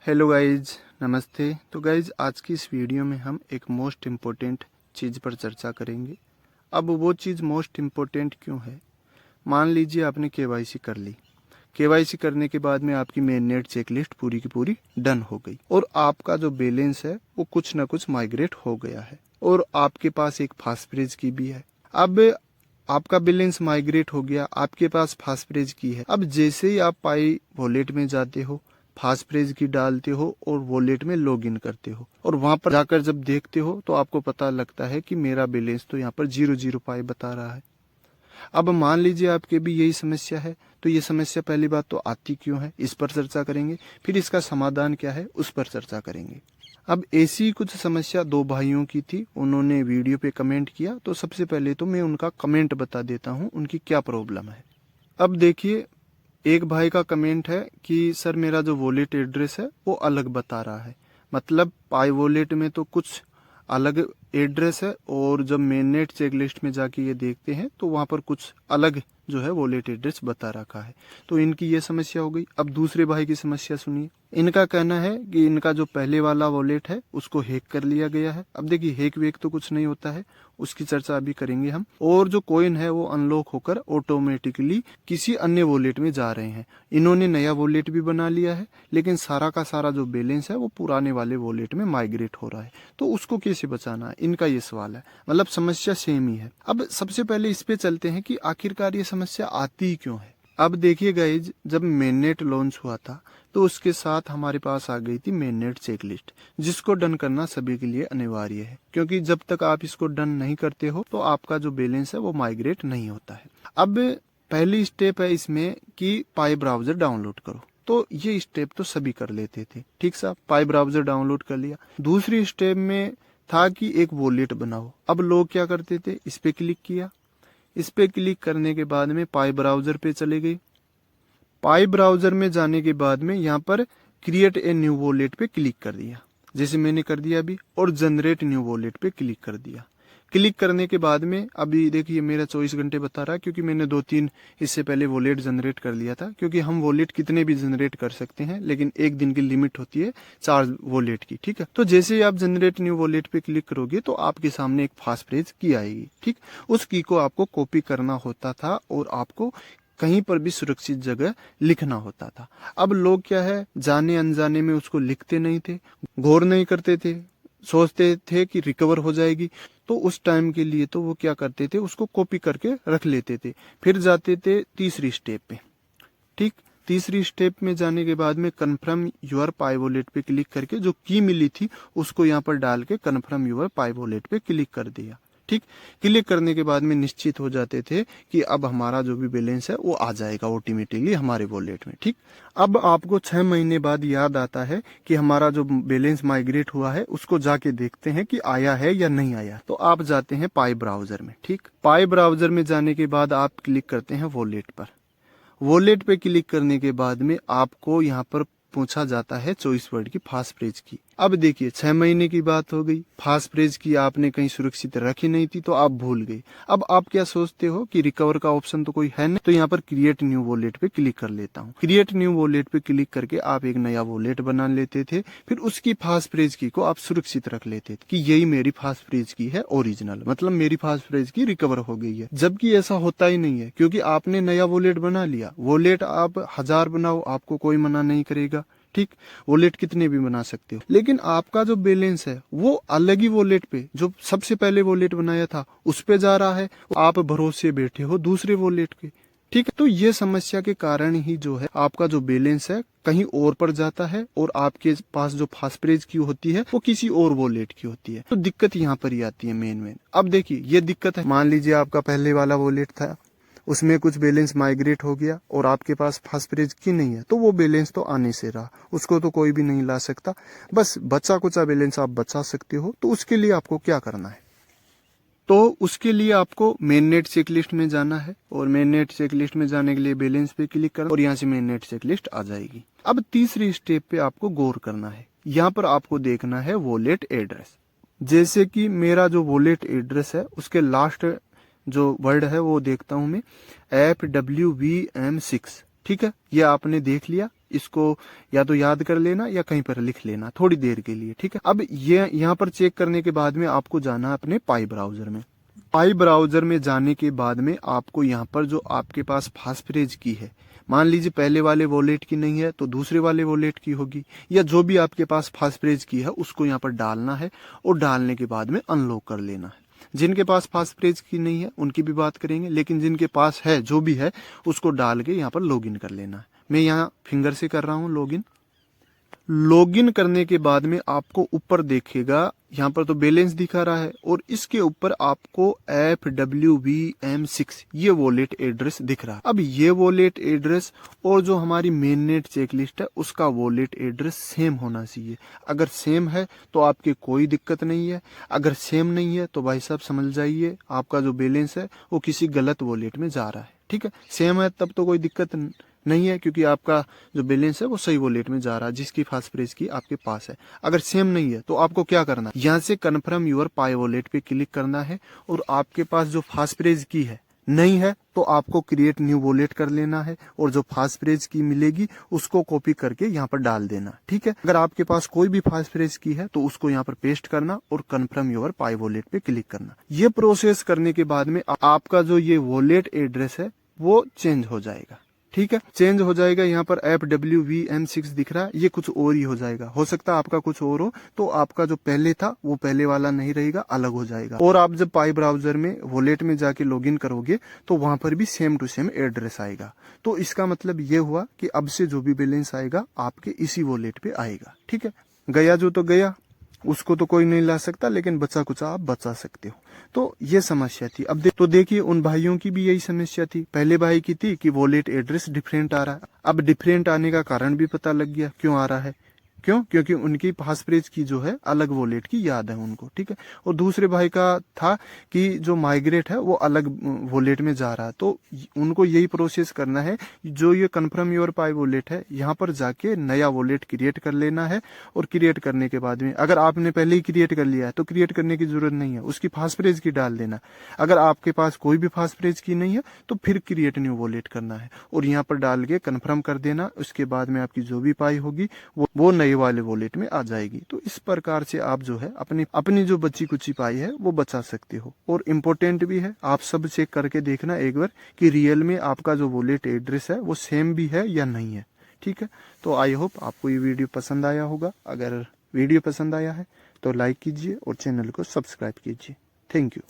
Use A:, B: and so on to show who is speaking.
A: Hello guys, नमस्ते। तो guys, आज की इस वीडियो में हम एक मोस्ट इम्पोर्टेंट चीज़ पर चर्चा करेंगे। अब वो चीज़ मोस्ट इम्पोर्टेंट क्यों है? मान लीजिए आपने केवाईसी कर ली। केवाईसी करने के बाद में आपकी मेन नेट चेकलिस्ट पूरी की पूरी डन हो गई और आपका जो बैलेंस है वो कुछ ना कुछ माइग्रेट हो गया है और आपके पास एक फास्टप्रेज की भी है। अब आपका बैलेंस माइग्रेट हो गया, आपके पास फास्टप्रेज की है। अब जैसे ही आप पाई वॉलेट में जाते हो, फास्टप्रेज की डालते हो और वॉलेट में लॉगिन करते हो और वहां पर जाकर जब देखते हो तो आपको पता लगता है कि मेरा बैलेंस तो यहाँ पर 0 पाई बता रहा है। अब मान लीजिए आपके भी यही समस्या है, तो ये समस्या पहली बात तो आती क्यों है, इस पर चर्चा करेंगे। फिर इसका समाधान क्या है, उस पर चर्चा करेंगे। अब ऐसी कुछ समस्या दो भाइयों की थी, उन्होंने वीडियो पे कमेंट किया, तो सबसे पहले तो मैं उनका कमेंट बता देता हूँ उनकी क्या प्रॉब्लम है। अब देखिए, एक भाई का कमेंट है कि सर मेरा जो वॉलेट एड्रेस है वो अलग बता रहा है, मतलब पाई वॉलेट में तो कुछ अलग एड्रेस है और जब मेननेट चेक लिस्ट में जाके ये देखते हैं तो वहां पर कुछ अलग जो है वॉलेट एड्रेस बता रखा है। तो इनकी ये समस्या हो गई। अब दूसरे भाई की समस्या सुनिए। इनका कहना है कि इनका जो पहले वाला वॉलेट है उसको हैक कर लिया गया है। अब देखिए, हैक वेक तो कुछ नहीं होता है, उसकी चर्चा अभी करेंगे हम। और जो कॉइन है वो अनलॉक होकर ऑटोमेटिकली किसी अन्य वॉलेट में जा रहे हैं। इन्होंने नया वॉलेट भी बना लिया है, लेकिन सारा का सारा जो बैलेंस है वो पुराने वाले वॉलेट में माइग्रेट हो रहा है। तो उसको कैसे बचाना है, इनका ये सवाल है। मतलब समस्या सेम ही है। अब सबसे पहले इस पे चलते हैं कि आखिरकार ये समस्या आती ही क्यों है। अब देखिए गाइज, जब मेननेट लॉन्च हुआ था तो उसके साथ हमारे पास आ गई थी मेननेट चेकलिस्ट, जिसको डन करना सभी के लिए अनिवार्य है, क्योंकि जब तक आप इसको डन नहीं करते हो तो आपका जो बैलेंस है वो माइग्रेट नहीं होता है। अब पहली स्टेप है इसमें कि पाई ब्राउजर डाउनलोड करो। तो ये स्टेप तो सभी कर लेते थे, ठीक सा, पाई ब्राउजर डाउनलोड कर लिया। दूसरी स्टेप में था कि एक वॉलेट बनाओ। अब लोग क्या करते थे, इस पे क्लिक किया, इस पे क्लिक करने के बाद में पाई ब्राउजर पे चले गए। पाई ब्राउजर में जाने के बाद में यहाँ पर क्रिएट ए न्यू वॉलेट पे क्लिक कर दिया, जैसे मैंने कर दिया अभी, और जनरेट न्यू वॉलेट पे क्लिक कर दिया। क्लिक करने के बाद में अभी देखिए मेरा 24 घंटे बता रहा है, क्योंकि मैंने 2-3 इससे पहले वॉलेट जनरेट कर लिया था। क्योंकि हम वॉलेट कितने भी जनरेट कर सकते हैं, लेकिन एक दिन की लिमिट होती है 4 वॉलेट की, ठीक है। तो जैसे ही आप जनरेट न्यू वॉलेट पे क्लिक करोगे तो आपके सामने एक फास्टप्रेज की आएगी, ठीक। उस की को आपको कॉपी करना होता था और आपको कहीं पर भी सुरक्षित जगह लिखना होता था। अब लोग क्या है, जाने अनजाने में उसको लिखते नहीं थे, गौर नहीं करते थे, सोचते थे कि रिकवर हो जाएगी। तो उस टाइम के लिए तो वो क्या करते थे, उसको कॉपी करके रख लेते थे। फिर जाते थे तीसरी स्टेप पे, ठीक। तीसरी स्टेप में जाने के बाद में कन्फर्म यूर पाई वॉलेट पे क्लिक करके जो की मिली थी उसको यहाँ पर डाल के कन्फर्म यूर पाई वॉलेट पे क्लिक कर दिया, ठीक। क्लिक करने के बाद में निश्चित हो जाते थे कि अब हमारा जो भी बैलेंस है वो आ जाएगा ऑटोमेटिकली हमारे वॉलेट में, ठीक। अब आपको 6 महीने बाद याद आता है कि हमारा जो बैलेंस माइग्रेट हुआ है उसको जाके देखते हैं कि आया है या नहीं आया। तो आप जाते हैं पाई ब्राउजर में, ठीक। पाई ब्राउजर में जाने के बाद आप क्लिक करते हैं वॉलेट पर। वॉलेट पे क्लिक करने के बाद में आपको यहाँ पर पूछा जाता है चॉइस वर्ड की फास्टप्रेज की। अब देखिए 6 महीने की बात हो गई, फास्टप्रेज की आपने कहीं सुरक्षित रखी नहीं थी तो आप भूल गए। अब आप क्या सोचते हो कि रिकवर का ऑप्शन तो कोई है नहीं, तो यहाँ पर क्रिएट न्यू वॉलेट पे क्लिक कर लेता हूँ। क्रिएट न्यू वॉलेट पे क्लिक करके आप एक नया वॉलेट बना लेते थे, फिर उसकी फास्टप्रेज की को आप सुरक्षित रख लेते थे कि यही मेरी फास्टप्रेज की है ओरिजिनल, मतलब मेरी फास्टप्रेज की रिकवर हो गई है। जबकि ऐसा होता ही नहीं है, क्योंकि आपने नया वॉलेट बना लिया। वॉलेट आप 1000 बनाओ, आपको कोई मना नहीं करेगा, ठीक। वॉलेट कितने भी बना सकते हो, लेकिन आपका जो बैलेंस है वो अलग ही वॉलेट पे, जो सबसे पहले वॉलेट बनाया था उस पे जा रहा है। आप भरोसे बैठे हो दूसरे वॉलेट के, ठीक है। तो ये समस्या के कारण ही जो है आपका जो बैलेंस है कहीं और पर जाता है और आपके पास जो फास्टप्रेज की होती है वो किसी और वॉलेट की होती है। तो दिक्कत यहाँ पर ही आती है मेन। अब देखिए ये दिक्कत है, मान लीजिए आपका पहले वाला वॉलेट था, उसमें कुछ बैलेंस माइग्रेट हो गया और आपके पास फास्टप्रेज की नहीं है, तो वो बैलेंस तो आने से रहा, उसको तो कोई भी नहीं ला सकता। बस बचा कुचा बैलेंस आप बचा सकते हो। तो उसके लिए आपको क्या करना है, तो उसके लिए आपको मेननेट चेकलिस्ट में जाना है और मेननेट चेकलिस्ट में जाने के लिए बैलेंस पे क्लिक करना और यहाँ से मेननेट चेकलिस्ट आ जाएगी। अब तीसरी स्टेप पे आपको गौर करना है, यहाँ पर आपको देखना है वॉलेट एड्रेस। जैसे कि मेरा जो वॉलेट एड्रेस है उसके लास्ट जो वर्ड है वो देखता हूं मैं, FWVM6, ठीक है। ये आपने देख लिया, इसको या तो याद कर लेना या कहीं पर लिख लेना थोड़ी देर के लिए, ठीक है। अब ये यहाँ पर चेक करने के बाद में आपको जाना है अपने पाई ब्राउजर में। पाई ब्राउजर में जाने के बाद में आपको यहाँ पर जो आपके पास फास्टफ्रेज की है, मान लीजिए पहले वाले वॉलेट की नहीं है तो दूसरे वाले वॉलेट की होगी, या जो भी आपके पास फास्टफ्रेज की है उसको यहाँ पर डालना है और डालने के बाद में अनलॉक कर लेना है। जिनके पास फास्टफ्रेज की नहीं है उनकी भी बात करेंगे, लेकिन जिनके पास है जो भी है उसको डाल के यहाँ पर लॉगिन कर लेना है। मैं यहाँ फिंगर से कर रहा हूँ लॉगिन। लॉगिन करने के बाद में आपको ऊपर देखेगा, यहाँ पर तो बैलेंस दिखा रहा है और इसके ऊपर आपको FWVM6 ये वॉलेट एड्रेस दिख रहा है। अब ये वॉलेट एड्रेस और जो हमारी मेन नेट चेकलिस्ट है उसका वॉलेट एड्रेस सेम होना चाहिए। अगर सेम है तो आपकी कोई दिक्कत नहीं है, अगर सेम नहीं है तो भाई साहब समझ जाइए आपका जो बैलेंस है वो किसी गलत वॉलेट में जा रहा है, ठीक है। सेम है तब तो कोई दिक्कत नहीं है, क्योंकि आपका जो बैलेंस है वो सही वॉलेट में जा रहा है जिसकी फास्टफ्रेज की आपके पास है। अगर सेम नहीं है तो आपको क्या करना है, यहाँ से कन्फर्म योर पाई वॉलेट पे क्लिक करना है और आपके पास जो फास्टफ्रेज की है नहीं है तो आपको क्रिएट न्यू वॉलेट कर लेना है और जो फास्टफ्रेज की मिलेगी उसको कॉपी करके यहाँ पर डाल देना, ठीक है। अगर आपके पास कोई भी फास्टफ्रेज की है तो उसको यहाँ पर पेस्ट करना और कन्फर्म योर पाई वॉलेट पे क्लिक करना। ये प्रोसेस करने के बाद में आपका जो ये वॉलेट एड्रेस है वो चेंज हो जाएगा, ठीक है। चेंज हो जाएगा, यहाँ पर FWVM6 दिख रहा है, ये कुछ और ही हो जाएगा। हो सकता है आपका कुछ और हो, तो आपका जो पहले था वो पहले वाला नहीं रहेगा, अलग हो जाएगा। और आप जब पाई ब्राउजर में वॉलेट में जाके लॉगिन करोगे तो वहां पर भी सेम टू सेम एड्रेस आएगा। तो इसका मतलब ये हुआ कि अब से जो भी बैलेंस आएगा आपके इसी वॉलेट पे आएगा, ठीक है। गया जो तो गया, उसको तो कोई नहीं ला सकता, लेकिन बचा कुछ आप बचा सकते हो। तो ये समस्या थी। अब देखिए उन भाइयों की भी यही समस्या थी। पहले भाई की थी कि वॉलेट एड्रेस डिफरेंट आ रहा है। अब डिफरेंट आने का कारण भी पता लग गया क्यों आ रहा है। क्योंकि उनकी फास्टफ्रेज की जो है अलग वॉलेट की याद है उनको, ठीक है। और दूसरे भाई का था कि जो माइग्रेट है वो अलग वॉलेट में जा रहा है। तो उनको यही प्रोसेस करना है, जो ये कन्फर्म योर पाई वॉलेट है यहाँ पर जाके नया वॉलेट क्रिएट कर लेना है। और क्रिएट करने के बाद में अगर आपने पहले ही क्रिएट कर लिया है तो क्रिएट करने की जरूरत नहीं है, उसकी फास्टफ्रेज की डाल देना। अगर आपके पास कोई भी फास्टफ्रेज की नहीं है तो फिर क्रिएट न्यू वॉलेट करना है और यहाँ पर डाल के कन्फर्म कर देना। उसके बाद में आपकी जो भी पाई होगी वो नई वाले वॉलेट में आ जाएगी। तो इस प्रकार से आप जो है अपनी जो बची कुची पाई है वो बचा सकते हो। और इम्पोर्टेंट भी है, आप सब चेक करके देखना एक बार कि रियल में आपका जो वॉलेट एड्रेस है वो सेम भी है या नहीं है, ठीक है। तो आई होप आपको ये वीडियो पसंद आया होगा। अगर वीडियो पसंद आया है तो लाइक कीजिए और चैनल को सब्सक्राइब कीजिए। Thank you.